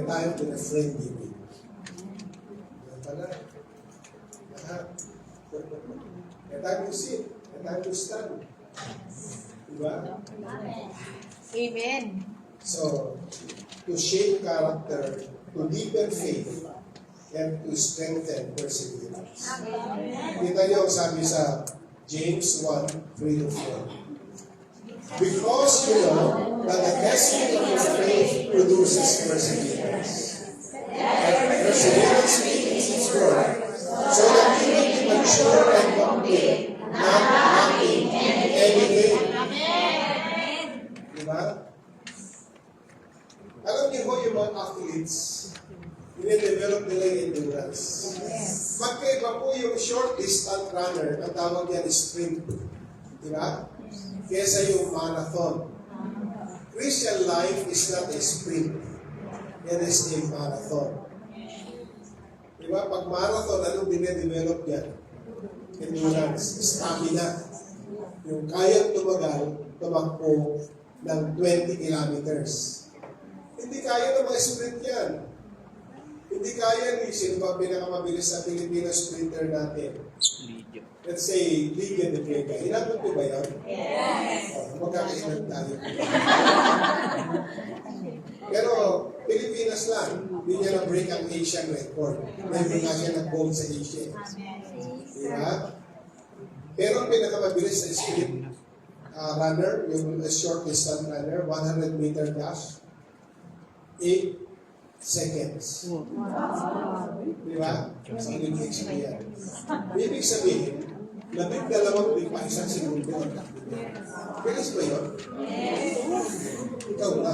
spend time with a friend giving. Yan pala. Lahat. A time to sit. A time to stand. Diba? Amen. So, to shape character, to deepen faith, and to strengthen perseverance. Kita niyo ang sabi sa James 1:3-4. Because you know that the testing of your faith produces perseverance. And perseverance means its work, so that you may be mature and complete, not lacking anything. Diba? Alam niyo ho yung mga athletes, i-develop nila yung endurance. Magkaiba po yung short distance runner, ang tawag yan sprint. Diba? Kesa yung marathon. Christian life is not a sprint. It is a marathon. Diba? Pag marathon, anong dinedevelop yan? Endurance, stamina. Yung kayang tumakbo ng 20 kilometers. Hindi kaya ng mga sprint yan. Hindi kaya ni sino ba pinakamabilis sa Pilipinas sprinter natin? Let's say, Liga de Vega. Inabot ko ba yan? Yes! Magkakainan tayo. Pero, Pilipinas lang. Hindi niya na-break ang Asian record. Hindi nga siya nag-gold sa Asia. Diba? Pero ang pinakamabilis sa sprint runner, yung short distance runner, 100 meter dash, 8 seconds. Diba? Sa Olympics na yan. Ibig sabihin, labing dalawang pa isang segundo ang takbo niya. Bilis ba yun? Ikaw na.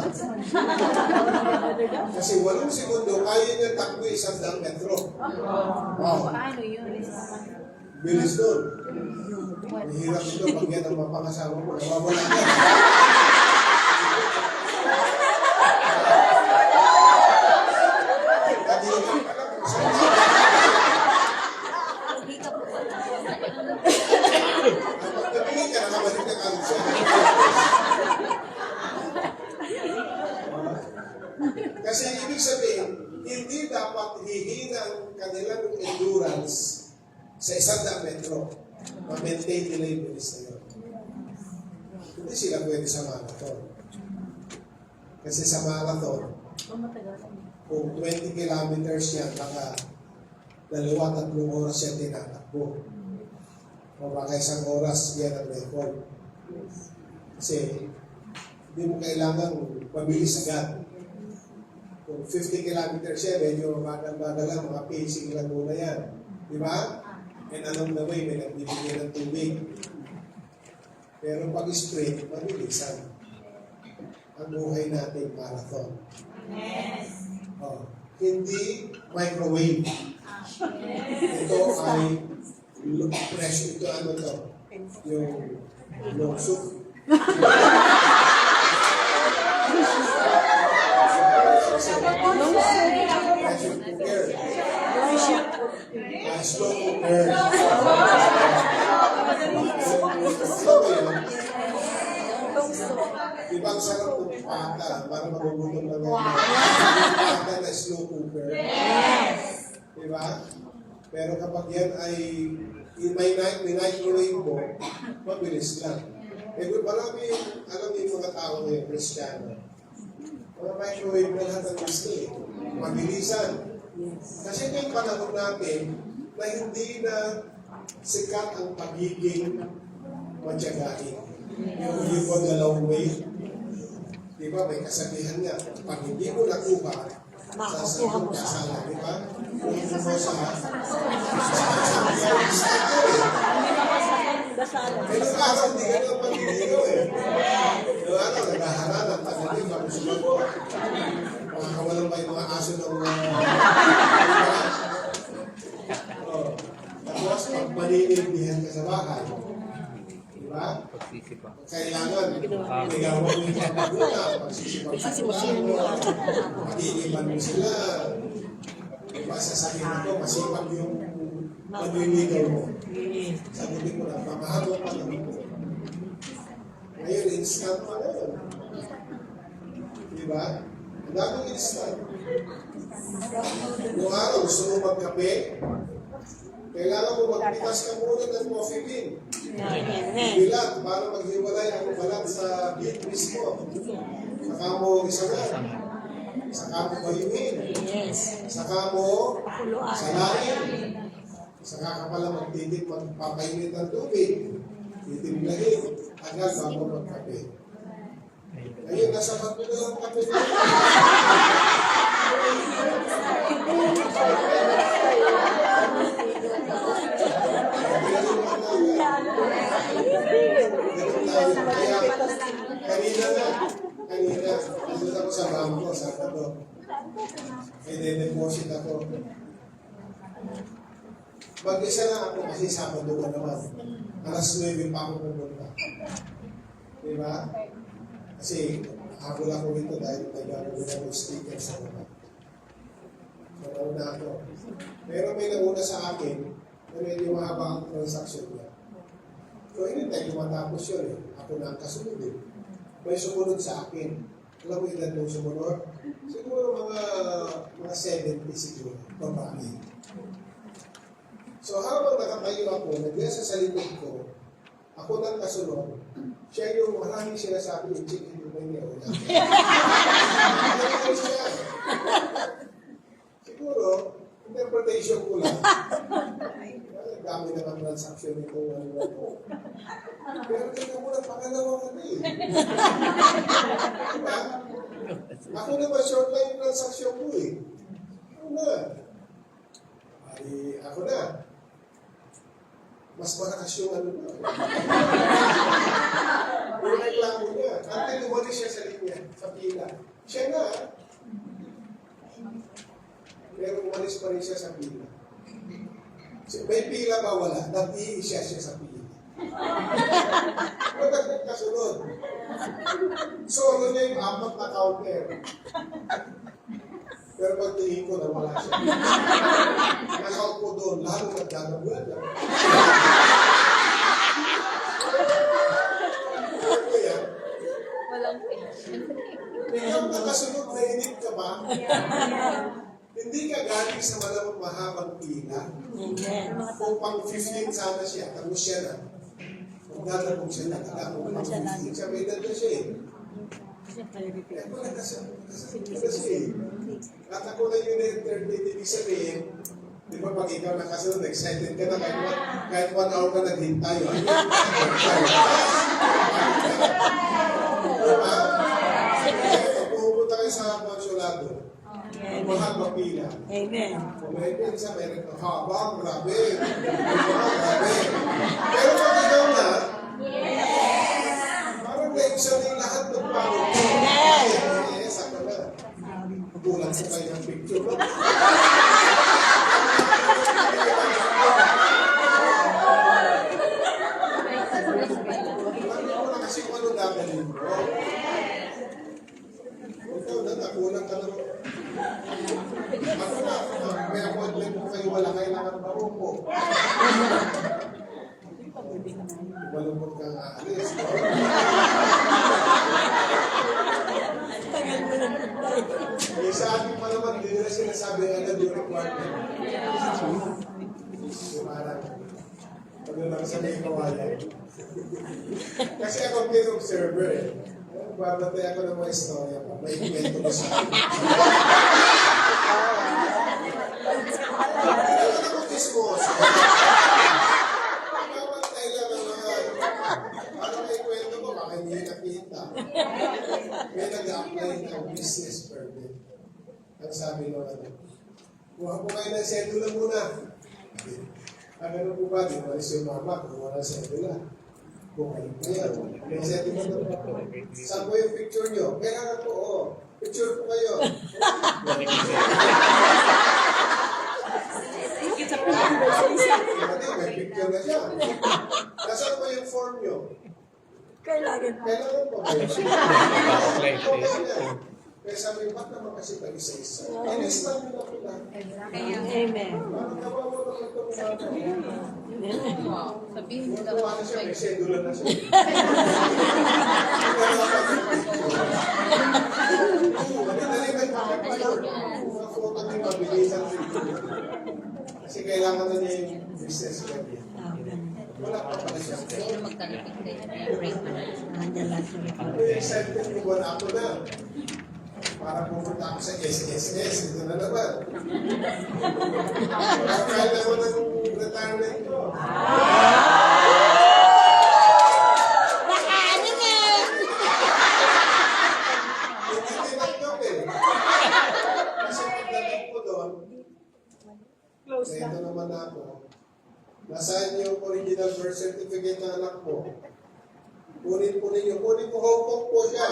Kasi 8 segundo, kaya niya takbo 100 metro. Wow. Paano yun? Bilis doon. Mahirap ito pag yan ang mapakasawa mo. Nawawala ka. Kasi ibig sabihin, hindi dapat hihina ang kanilang endurance sa 100 metro. Ma-maintain nila yung bilis na yun. Hindi sila pwede sa marathon. Kasi sa marathon, kung 20 kilometers yan, baka 2-3 oras yan tinatakbo. O baka 1 oras yan ang record. Kasi hindi mo kailangan mabilis agad. Kung 50 kilometers yan, medyo bagal-bagal lang, mga pacing lang muna yan. Di ba? And along the way, may nagbibigyan ng tubig. Pero pag sprint, mabilisan. Ang buhay natin, marathon. Yes. Oh, hindi microwave. Ito ay fresh. Ito ano to? Yung long soup. Pressure cooker. Slow cooker. Diba ang sarap ng pata para magugutom na mga pata na slow cooker? Yes! Diba? Pero kapag yan ay may microwave mo, mabilis lang. Marami alam yung mga tao ngayon, Kristiyano. Mga microwave na lahat ang gusto eh. Mabilisan. Kasi ito yung panahon natin na hindi na sikat ang pagiging matyagain. Yung go the long way. Diba, may kasabihan nga, pag hindi mo nakuha, sasagot ka sana, diba? Kung mo sa pero araw, hindi ka naman pag-ibig eh. Yung araw, naghaharap, pag-ibig, pag-ibig ko. Mga kawalan pa yung mga aso ng tapos, pag maninilbihan ka sa bahay, diba? Kailangan, ligawan mo yung pagkagulang, pagsisipag-pagulang mo, matinipan mo sila. Diba, sasabihin ko, masipag yung magliligaw mo. Sabihin mo na, pamahalo pa naman mo. Ngayon, instant pa na yun. Diba? Ang daming instant. Kung araw gusto mo magkape, kailangan mo magpitas ka muna ng coffee bean. Bilat para maghiwalay ang balat sa bean mismo. Saka mo isagan. Saka mo bayuhin. Saka mo salain. Saka ka pala magpapainit ng tubig. Titimlahin. Agad bago magkape. Ayun, nasabat mo na lang kape nila. Kanina, nandun ako sa bangko, Sabado. Deposit ako. Mag-isa lang ako kasi Sabado ka naman. Alas 9 pa ako pumunta. Diba? Kasi habol ako dito dahil nagagawin ako sticker sa mga. So, nauna ako. Pero may nauna sa akin na medyo mahaba ang transaction niya. So, anytime matapos yun eh. Ako na ang kasunod eh. May sumunod sa akin. Alam mo ilan nung sumunod? Siguro mga 70 siguro. Babae. So, habang nakatayo ako, nagdesa sa likod ko, ako nang kasunod, siya yung maraming sinasabi yung chicken yung may niya ulang. Siguro, interpretation ko lang. Dami na ng transaction nito. Pero tingnan mo na pangalawa ka na eh. Diba? Ako naman short lang yung transaction ko eh. Ako na. Ay, ako na. Mas malakas yung ano na. Yung reklamo niya. Until umalis siya sa linya, sa pila. Siya na. Pero umalis pa rin siya sa pila. May pila ba wala? Nag-iisya siya sa pila. Magandang kasunod. Solo niya yung apat na counter. Pero pagtingin ko na wala siya. Nakaut ko doon, lalo nagdadabulan lang. Kaya, Walang patient. ikaw nakasunod, nainip ka ba? Hindi ka galing sa malamang mahabang pila. Kung pang 15 sana siya, tapos siya na. Kung dadabog siya na, kung pang 15 siya, may edad na siya eh. Kaya ako nakasunod kasi eh. At ako na yun na-entertain, ibig sabihin, di ba pag ikaw nakasunod, excited ka na kahit 1 hour ka naghintay. Diba? Pupunta kayo sa konsulado. Mahal mapila. Amen. Kung may pinsa, meron ka habang, grabe. Grabe. Pero pag ikaw na, parang na-exam yung lahat ng pangit. Yes, ako na. Bulan ko kayo ng picture. Kasi kung ano namin mo. Ikaw na, nakulang ka na. Ako na, may appointment ko kayo, wala kailangan ba po? Malungkot kang aalis. Sa akin pa naman, hindi nila sinasabi ang agad yung requirement. Parang, pag naman sa may kawalan. Kasi ako ang observer eh. Babatay ako ng mga istorya pa. May kwento ko sa akin. Ano ko kismoso? Babatay lang ang mga parang may kwento ko, baka hindi nakita. May nag-apply ng business permit. Ang sabi nung ano, kuha po kayo ng sedula muna. Ang ano po ba, di ba yung mama, kuha ng sedula. Bumalik na yan. May sedula na po. Saan po yung picture nyo? Kailangan po, oo. Picture po kayo. May picture na siya. Nasaan po yung form nyo? Kailangan Kailangan po kayo. Kaya sabi, ba't naman kasi pag-isa-isa? In-install nyo na po lang. Amen. Parang kawawa naman itong mga Sabihin mo daw. Kuha na siya, may sedula na siya. Madali Mga photo niyo, mabilisan rin. Kasi kailangan na niya yung business card niya. Wala pa pala siya. Sino magkalapit kayo? Break mo na. Ako yung excited ko ba na ako na? Para pumunta ako sa SSS. Ito na naman. Kaya naman ang retirement ko. Hindi tinanggap eh. Kasi pagdating ko doon, ito naman ako. Nasaan yung original birth certificate ng anak mo? Kunin po ninyo. Kunin ko Hong Kong po siya.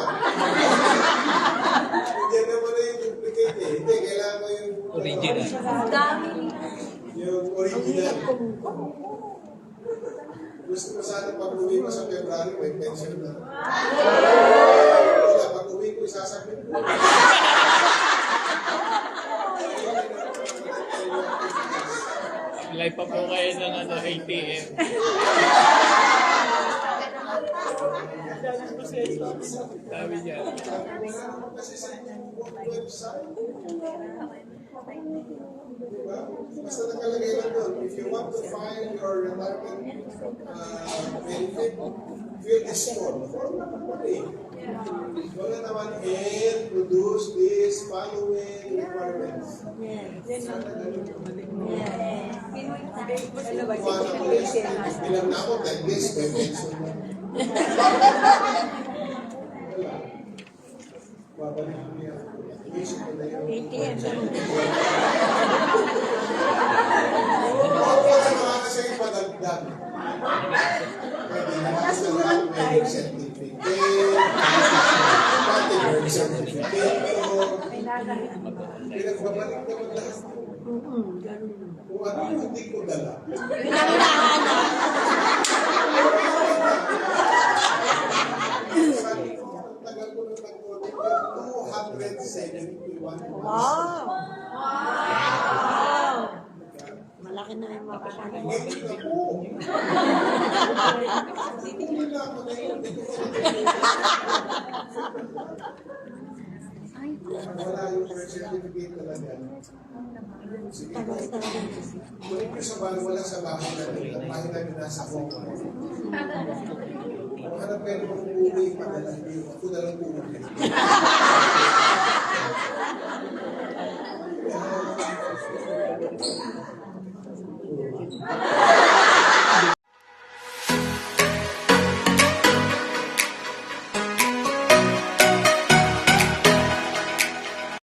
Hindi naman na yung duplicate eh. Hindi, kailangan ko yung Original. Yung original. Gusto ko sana pag-uwi ko sa February, may pension na. Wala, pag-uwi ko, isasabit ko. Live pa po kayo ng ATM. Sabi niya. Kasi sa website, diba? Basta nakalagay lang doon. If you want to file your retirement benefit, fill this form. Form naman eh. Wala naman produce this following requirements. Sana ganun. Kuha na ko list. Bilang na ako, like this, may pension na. Wala. Babalik ko niya. Isip ko na yun. Ako na mga kasi ipadagdag. Pwede na kasi lang may certificate, pati birth certificate, pinagbabalik naman lahat. Kung ano yung hindi ko dala. Sabi ko, ang tagal ko nang nag-audit yung 271. Malaki na yung mga kasama. Ngayon na po. Hindi na ako na yun. Wala yung birth certificate talaga. Sige po. Kunin ko sa bahay, wala sa bahay namin. Ang bahay namin nasa Hong Kong. Kung hanap kayo ng uwi, padala niyo. Ako na lang uwi.